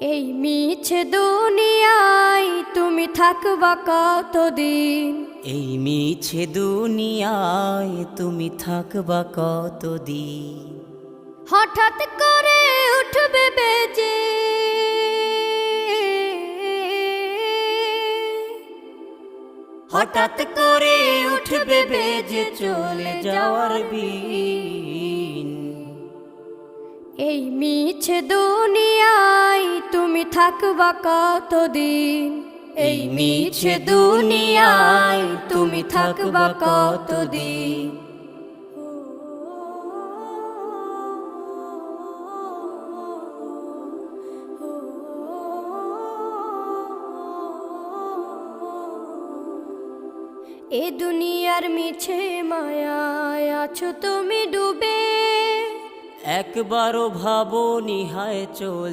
এই মিছে দুনিয়ায় তুমি থাকবা কতদিন? এই মিছে দুনিয়ায় তুমি থাকবা কতদিন? হঠাৎ করে উঠবে বেজে হঠাৎ করে উঠবে বেজে চলে যাওয়ার বিন। এই মিছে দুনিয়ায় তুমি থাকবা কতদিন? এই মিছে দুনিয়ায় তুমি থাকবা কতদিন? এ দুনিয়ার মিছে মায়ায় আছো তুমি ডুবে, একবারও ভাবো নিহায় চলে